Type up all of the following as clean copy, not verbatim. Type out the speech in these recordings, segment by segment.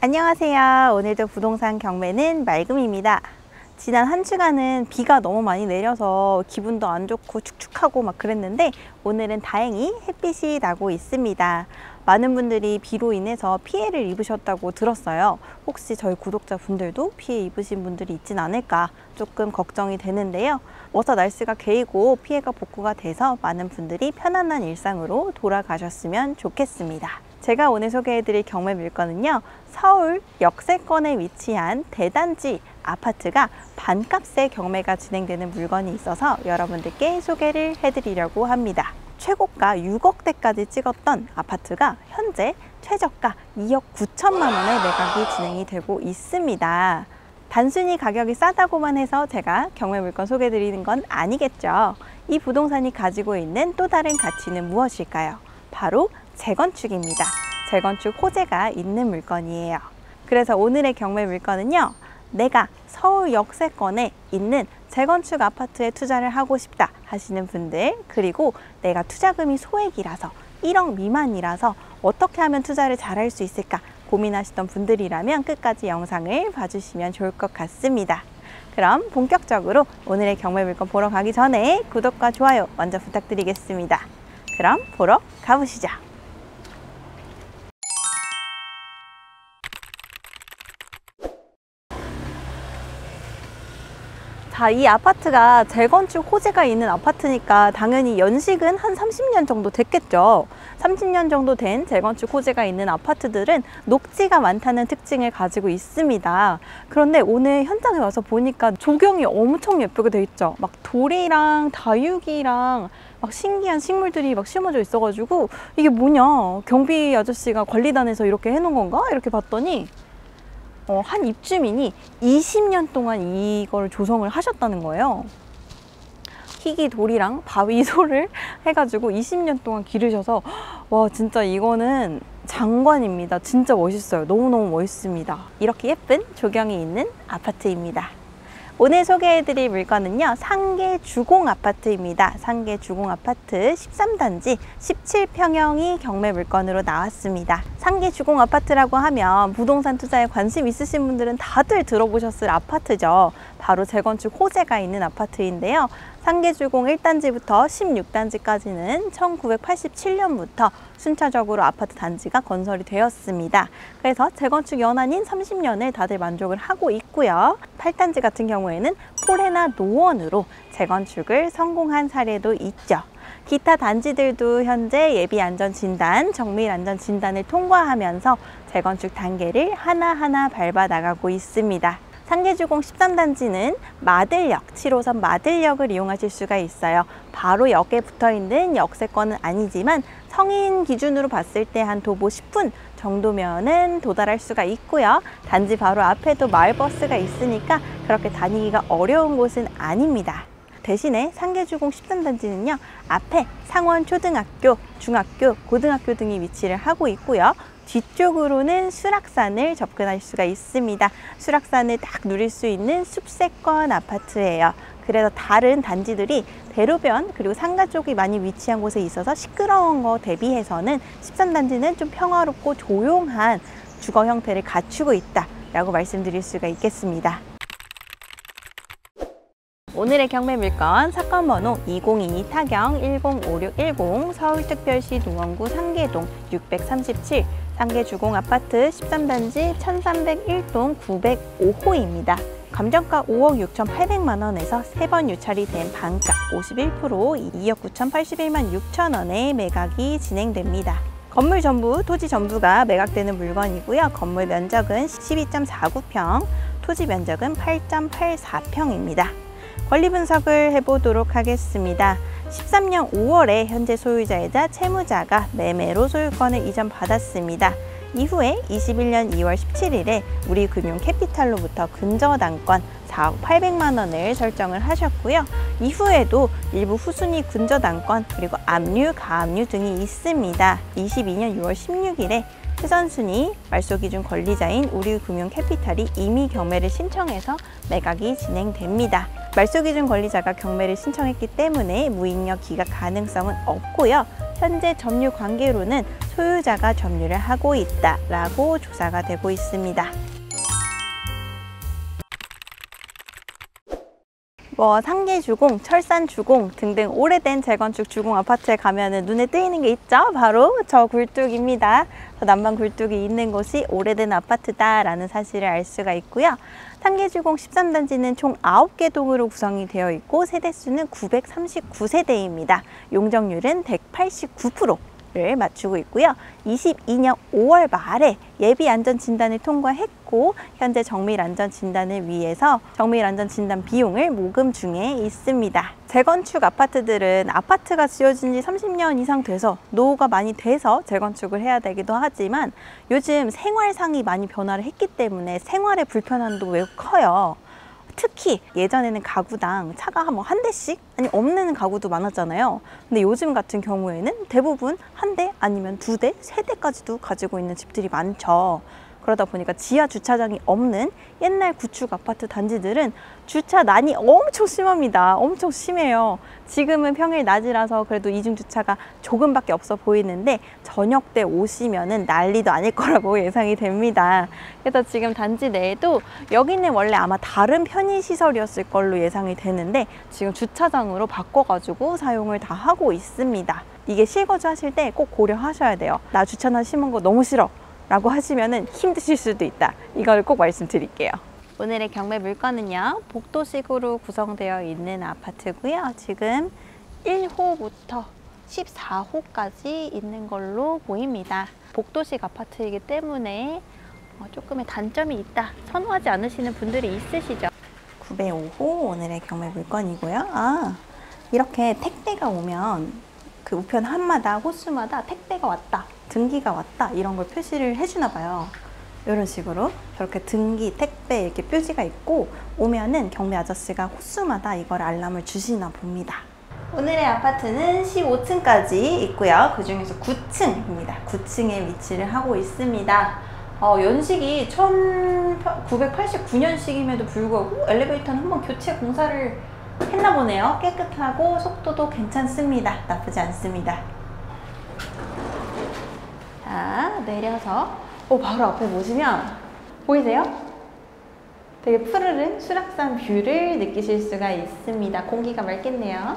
안녕하세요. 오늘도 부동산 경매는 맑음입니다. 지난 한 주간은 비가 너무 많이 내려서 기분도 안 좋고 축축하고 막 그랬는데 오늘은 다행히 햇빛이 나고 있습니다. 많은 분들이 비로 인해서 피해를 입으셨다고 들었어요. 혹시 저희 구독자분들도 피해 입으신 분들이 있진 않을까 조금 걱정이 되는데요. 어서 날씨가 개이고 피해가 복구가 돼서 많은 분들이 편안한 일상으로 돌아가셨으면 좋겠습니다. 제가 오늘 소개해드릴 경매 물건은요, 서울 역세권에 위치한 대단지 아파트가 반값에 경매가 진행되는 물건이 있어서 여러분들께 소개를 해드리려고 합니다. 최고가 6억대까지 찍었던 아파트가 현재 최저가 2억 9천만 원에 매각이 진행이 되고 있습니다. 단순히 가격이 싸다고만 해서 제가 경매 물건 소개해드리는 건 아니겠죠. 이 부동산이 가지고 있는 또 다른 가치는 무엇일까요? 바로 재건축입니다. 재건축 호재가 있는 물건이에요. 그래서 오늘의 경매 물건은요, 내가 서울 역세권에 있는 재건축 아파트에 투자를 하고 싶다 하시는 분들, 그리고 내가 투자금이 소액이라서 1억 미만이라서 어떻게 하면 투자를 잘할 수 있을까 고민하시던 분들이라면 끝까지 영상을 봐주시면 좋을 것 같습니다. 그럼 본격적으로 오늘의 경매 물건 보러 가기 전에 구독과 좋아요 먼저 부탁드리겠습니다. 그럼 보러 가보시죠. 이 아파트가 재건축 호재가 있는 아파트니까 당연히 연식은 한 30년 정도 됐겠죠. 30년 정도 된 재건축 호재가 있는 아파트들은 녹지가 많다는 특징을 가지고 있습니다. 그런데 오늘 현장에 와서 보니까 조경이 엄청 예쁘게 돼 있죠. 막 돌이랑 다육이랑 막 신기한 식물들이 막 심어져 있어가지고 이게 뭐냐, 경비 아저씨가 관리단에서 이렇게 해놓은 건가? 이렇게 봤더니 한 입주민이 20년 동안 이걸 조성을 하셨다는 거예요. 희귀 돌이랑 바위솔을 해가지고 20년 동안 기르셔서 와, 진짜 이거는 장관입니다. 진짜 멋있어요. 너무너무 멋있습니다. 이렇게 예쁜 조경이 있는 아파트입니다. 오늘 소개해드릴 물건은요, 상계 주공 아파트입니다. 상계 주공 아파트 13단지 17평형이 경매 물건으로 나왔습니다. 상계 주공 아파트라고 하면 부동산 투자에 관심 있으신 분들은 다들 들어보셨을 아파트죠. 바로 재건축 호재가 있는 아파트인데요. 상계 주공 1단지부터 16단지까지는 1987년부터 순차적으로 아파트 단지가 건설이 되었습니다. 그래서 재건축 연한인 30년을 다들 만족을 하고 있고요. 8단지 같은 경우에는 폴해나 노원으로 재건축을 성공한 사례도 있죠. 기타 단지들도 현재 예비안전진단, 정밀안전진단을 통과하면서 재건축 단계를 하나하나 밟아 나가고 있습니다. 상계주공 13단지는 마들역, 7호선 마들역을 이용하실 수가 있어요. 바로 역에 붙어있는 역세권은 아니지만 성인 기준으로 봤을 때 한 도보 10분 정도면은 도달할 수가 있고요. 단지 바로 앞에도 마을버스가 있으니까 그렇게 다니기가 어려운 곳은 아닙니다. 대신에 상계주공 13단지는요, 앞에 상원초등학교, 중학교, 고등학교 등이 위치를 하고 있고요. 뒤쪽으로는 수락산을 접근할 수가 있습니다. 수락산을 딱 누릴 수 있는 숲세권 아파트예요. 그래서 다른 단지들이 대로변 그리고 상가 쪽이 많이 위치한 곳에 있어서 시끄러운 거 대비해서는 13단지는 좀 평화롭고 조용한 주거 형태를 갖추고 있다라고 말씀드릴 수가 있겠습니다. 오늘의 경매 물건 사건 번호 2022 타경 105610 서울특별시 노원구 상계동 637 상계주공 아파트 13단지 1301동 905호입니다. 감정가 5억 6,800만 원에서 3번 유찰이 된 반가 51% 2억 9,081만 6천 원에 매각이 진행됩니다. 건물 전부, 토지 전부가 매각되는 물건이고요. 건물 면적은 12.49평, 토지 면적은 8.84평입니다. 권리 분석을 해보도록 하겠습니다. 13년 5월에 현재 소유자이자 채무자가 매매로 소유권을 이전받았습니다. 이후에 21년 2월 17일에 우리금융캐피탈로부터 근저당권 4억 800만 원을 설정을 하셨고요. 이후에도 일부 후순위 근저당권 그리고 압류, 가압류 등이 있습니다. 22년 6월 16일에 최선순위 말소기준 권리자인 우리금융캐피탈이 임의 경매를 신청해서 매각이 진행됩니다. 말소기준 권리자가 경매를 신청했기 때문에 무인력 기각 가능성은 없고요. 현재 점유 관계로는 소유자가 점유를 하고 있다라고 조사가 되고 있습니다. 상계주공, 철산주공 등등 오래된 재건축 주공 아파트에 가면 눈에 띄는 게 있죠? 바로 저 굴뚝입니다. 저 난방 굴뚝이 있는 곳이 오래된 아파트다라는 사실을 알 수가 있고요. 상계주공 13단지는 총 9개 동으로 구성이 되어 있고 세대수는 939세대입니다. 용적률은 189%. 를 맞추고 있고요. 22년 5월 말에 예비안전진단을 통과했고 현재 정밀안전진단을 위해서 정밀안전진단 비용을 모금 중에 있습니다. 재건축 아파트들은 아파트가 지어진 지 30년 이상 돼서 노후가 많이 돼서 재건축을 해야 되기도 하지만 요즘 생활상이 많이 변화를 했기 때문에 생활의 불편함도 매우 커요. 특히 예전에는 가구당 차가 한 대씩 없는 가구도 많았잖아요. 근데 요즘 같은 경우에는 대부분 한 대 아니면 두 대, 세 대까지도 가지고 있는 집들이 많죠. 그러다 보니까 지하 주차장이 없는 옛날 구축 아파트 단지들은 주차난이 엄청 심합니다. 엄청 심해요. 지금은 평일 낮이라서 그래도 이중 주차가 조금밖에 없어 보이는데 저녁 때 오시면은 난리도 아닐 거라고 예상이 됩니다. 그래서 지금 단지 내에도 여기는 원래 아마 다른 편의시설이었을 걸로 예상이 되는데 지금 주차장으로 바꿔가지고 사용을 다 하고 있습니다. 이게 실거주 하실 때 꼭 고려하셔야 돼요. 나 주차난 심한 거 너무 싫어 라고 하시면은 힘드실 수도 있다. 이걸 꼭 말씀드릴게요. 오늘의 경매 물건은요, 복도식으로 구성되어 있는 아파트고요. 지금 1호부터 14호까지 있는 걸로 보입니다. 복도식 아파트이기 때문에 조금의 단점이 있다 선호하지 않으시는 분들이 있으시죠. 905호 오늘의 경매 물건이고요. 이렇게 택배가 오면 그 우편 한마다 호수마다 택배가 왔다, 등기가 왔다 이런 걸 표시를 해주나 봐요. 이런 식으로 저렇게 등기, 택배 이렇게 표지가 있고 오면은 경매 아저씨가 호수마다 이걸 알람을 주시나 봅니다. 오늘의 아파트는 15층까지 있고요. 그 중에서 9층입니다. 9층에 위치를 하고 있습니다. 연식이 1989년식임에도 불구하고 엘리베이터는 한번 교체 공사를 했나 보네요. 깨끗하고 속도도 괜찮습니다. 나쁘지 않습니다. 자, 내려서 바로 앞에 보시면 보이세요? 되게 푸르른 수락산 뷰를 느끼실 수가 있습니다. 공기가 맑겠네요.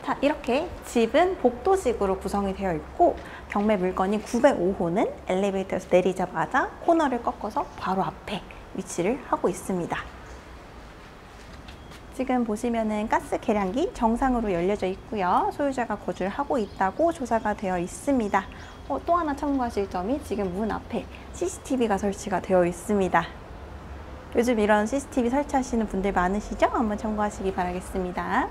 자, 이렇게 집은 복도식으로 구성이 되어 있고 경매 물건인 905호는 엘리베이터에서 내리자마자 코너를 꺾어서 바로 앞에 위치를 하고 있습니다. 지금 보시면은 가스 계량기 정상으로 열려져 있고요. 소유자가 거주를 하고 있다고 조사가 되어 있습니다. 또 하나 참고하실 점이 지금 문 앞에 CCTV가 설치가 되어 있습니다. 요즘 이런 CCTV 설치하시는 분들 많으시죠? 한번 참고하시기 바라겠습니다.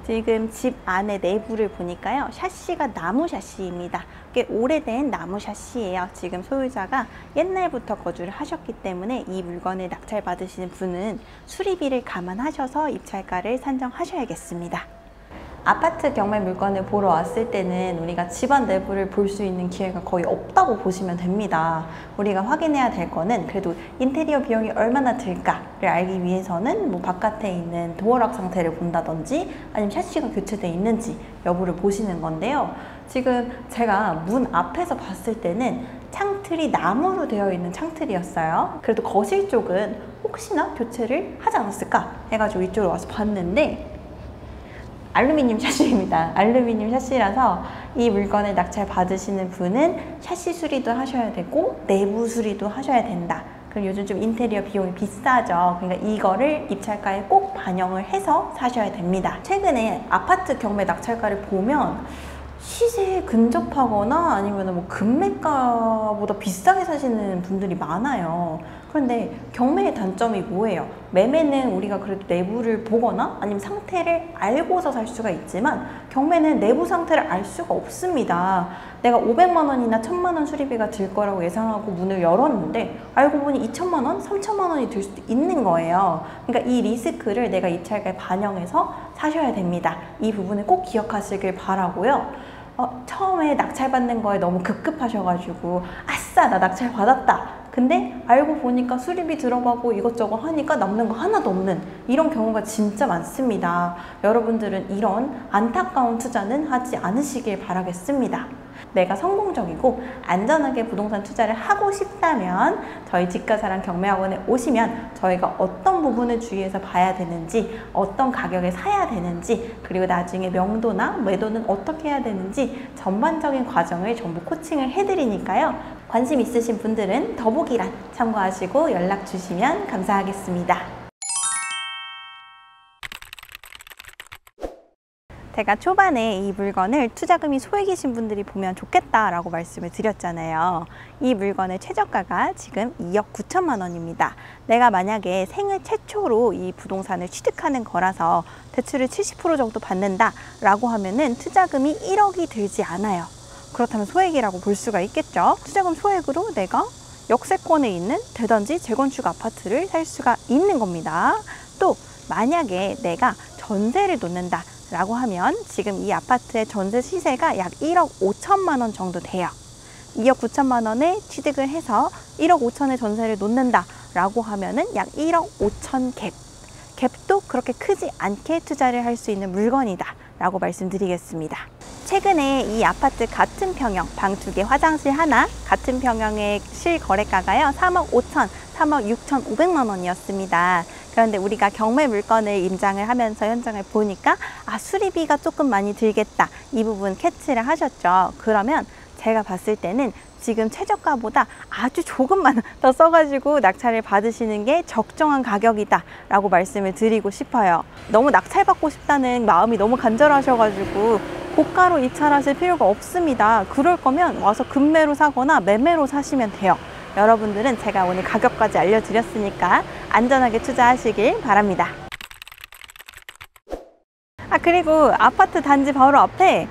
지금 집 안에 내부를 보니까요. 샤시가 나무 샤시입니다. 꽤 오래된 나무 샤시예요. 지금 소유자가 옛날부터 거주를 하셨기 때문에 이 물건을 낙찰 받으시는 분은 수리비를 감안하셔서 입찰가를 산정하셔야겠습니다. 아파트 경매 물건을 보러 왔을 때는 우리가 집안 내부를 볼 수 있는 기회가 거의 없다고 보시면 됩니다. 우리가 확인해야 될 거는 그래도 인테리어 비용이 얼마나 들까를 알기 위해서는 바깥에 있는 도어락 상태를 본다든지 아니면 샤시가 교체되어 있는지 여부를 보시는 건데요. 지금 제가 문 앞에서 봤을 때는 창틀이 나무로 되어 있는 창틀이었어요. 그래도 거실 쪽은 혹시나 교체를 하지 않았을까 해가지고 이쪽으로 와서 봤는데 알루미늄 샤시입니다. 알루미늄 샤시라서 이 물건을 낙찰 받으시는 분은 샤시 수리도 하셔야 되고 내부 수리도 하셔야 된다. 그럼 요즘 좀 인테리어 비용이 비싸죠. 그러니까 이거를 입찰가에 꼭 반영을 해서 사셔야 됩니다. 최근에 아파트 경매 낙찰가를 보면 시세에 근접하거나 아니면 금매가보다 비싸게 사시는 분들이 많아요. 그런데 경매의 단점이 뭐예요? 매매는 우리가 그래도 내부를 보거나 아니면 상태를 알고서 살 수가 있지만 경매는 내부 상태를 알 수가 없습니다. 내가 500만 원이나 1000만 원 수리비가 들 거라고 예상하고 문을 열었는데 알고 보니 2000만 원, 3000만 원이 들 수도 있는 거예요. 그러니까 이 리스크를 내가 입찰가에 반영해서 사셔야 됩니다. 이 부분을 꼭 기억하시길 바라고요. 처음에 낙찰받는 거에 너무 급급하셔가지고 아싸 나 낙찰 받았다. 근데 알고 보니까 수리비 들어가고 이것저것 하니까 남는 거 하나도 없는 이런 경우가 진짜 많습니다. 여러분들은 이런 안타까운 투자는 하지 않으시길 바라겠습니다. 내가 성공적이고 안전하게 부동산 투자를 하고 싶다면 저희 집가사랑 경매학원에 오시면 저희가 어떤 부분을 주의해서 봐야 되는지, 어떤 가격에 사야 되는지, 그리고 나중에 명도나 매도는 어떻게 해야 되는지 전반적인 과정을 전부 코칭을 해드리니까요. 관심 있으신 분들은 더보기란 참고하시고 연락 주시면 감사하겠습니다. 제가 초반에 이 물건을 투자금이 소액이신 분들이 보면 좋겠다라고 말씀을 드렸잖아요. 이 물건의 최저가가 지금 2억 9천만 원입니다. 내가 만약에 생애 최초로 이 부동산을 취득하는 거라서 대출을 70% 정도 받는다라고 하면은 투자금이 1억이 들지 않아요. 그렇다면 소액이라고 볼 수가 있겠죠. 투자금 소액으로 내가 역세권에 있는 대단지 재건축 아파트를 살 수가 있는 겁니다. 또 만약에 내가 전세를 놓는다 라고 하면 지금 이 아파트의 전세 시세가 약 1억 5천만 원 정도 돼요. 2억 9천만 원에 취득을 해서 1억 5천의 전세를 놓는다 라고 하면은 약 1억 5천 갭. 갭도 그렇게 크지 않게 투자를 할 수 있는 물건이다 라고 말씀드리겠습니다. 최근에 이 아파트 같은 평형, 방 2개, 화장실 하나, 같은 평형의 실거래가가요 3억 5천, 3억 6천5백만 원이었습니다. 그런데 우리가 경매 물건을 임장을 하면서 현장을 보니까 수리비가 조금 많이 들겠다, 이 부분 캐치를 하셨죠. 그러면 제가 봤을 때는 지금 최저가보다 아주 조금만 더 써가지고 낙찰을 받으시는 게 적정한 가격이다 라고 말씀을 드리고 싶어요. 너무 낙찰받고 싶다는 마음이 너무 간절하셔가지고 고가로 입찰하실 필요가 없습니다. 그럴 거면 와서 급매로 사거나 매매로 사시면 돼요. 여러분들은 제가 오늘 가격까지 알려드렸으니까 안전하게 투자하시길 바랍니다. 그리고 아파트 단지 바로 앞에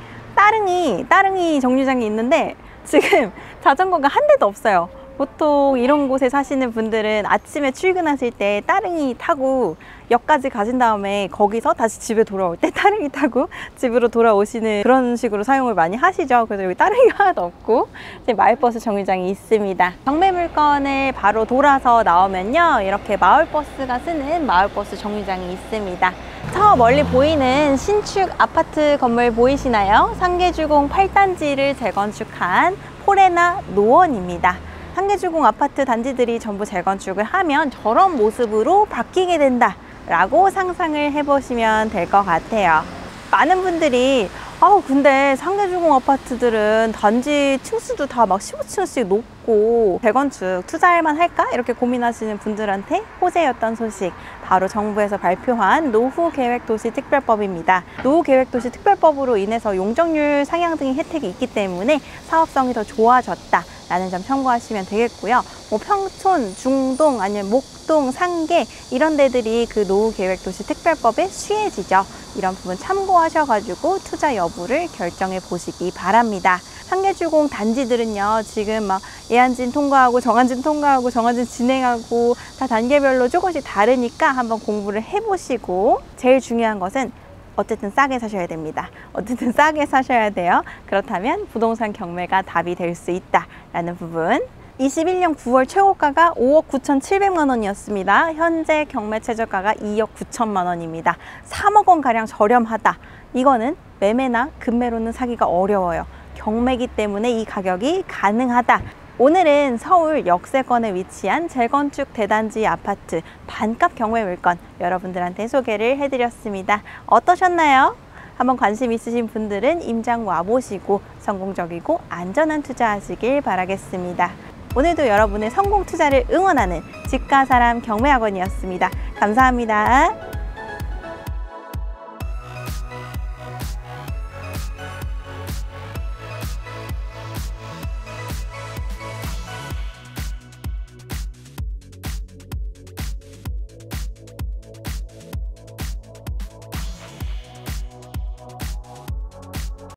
따릉이 정류장이 있는데 지금 자전거가 한 대도 없어요. 보통 이런 곳에 사시는 분들은 아침에 출근하실 때 따릉이 타고 역까지 가신 다음에 거기서 다시 집에 돌아올 때 따릉이 타고 집으로 돌아오시는 그런 식으로 사용을 많이 하시죠. 그래서 여기 따릉이가 하나도 없고 이제 마을버스 정류장이 있습니다. 경매 물건을 바로 돌아서 나오면요, 이렇게 마을버스가 쓰는 마을버스 정류장이 있습니다. 저 멀리 보이는 신축 아파트 건물 보이시나요? 상계주공 8단지를 재건축한 포레나 노원입니다. 상계주공 아파트 단지들이 전부 재건축을 하면 저런 모습으로 바뀌게 된다 라고 상상을 해보시면 될 것 같아요. 많은 분들이 근데 상계주공 아파트들은 단지 층수도 다 막 15층씩 높고 재건축 투자할 만 할까? 이렇게 고민하시는 분들한테 호재였던 소식, 바로 정부에서 발표한 노후계획도시특별법입니다. 노후계획도시특별법으로 인해서 용적률 상향 등의 혜택이 있기 때문에 사업성이 더 좋아졌다 라는 점 참고하시면 되겠고요. 평촌, 중동, 아니면 목동, 상계 이런 데들이 그 노후계획도시특별법에 취해지죠. 이런 부분 참고하셔가지고 투자 여부를 결정해 보시기 바랍니다. 상계주공 단지들은요, 지금 막 예안진 통과하고 정안진 통과하고 정안진 진행하고 다 단계별로 조금씩 다르니까 한번 공부를 해보시고, 제일 중요한 것은 어쨌든 싸게 사셔야 됩니다. 어쨌든 싸게 사셔야 돼요. 그렇다면 부동산 경매가 답이 될 수 있다라는 부분. 21년 9월 최고가가 5억 9,700만 원이었습니다. 현재 경매 최저가가 2억 9천만 원입니다. 3억 원가량 저렴하다. 이거는 매매나 급매로는 사기가 어려워요. 경매기 때문에 이 가격이 가능하다. 오늘은 서울 역세권에 위치한 재건축 대단지 아파트 반값 경매 물건 여러분들한테 소개를 해드렸습니다. 어떠셨나요? 한번 관심 있으신 분들은 임장 와보시고 성공적이고 안전한 투자하시길 바라겠습니다. 오늘도 여러분의 성공 투자를 응원하는 집가사람 경매학원이었습니다. 감사합니다.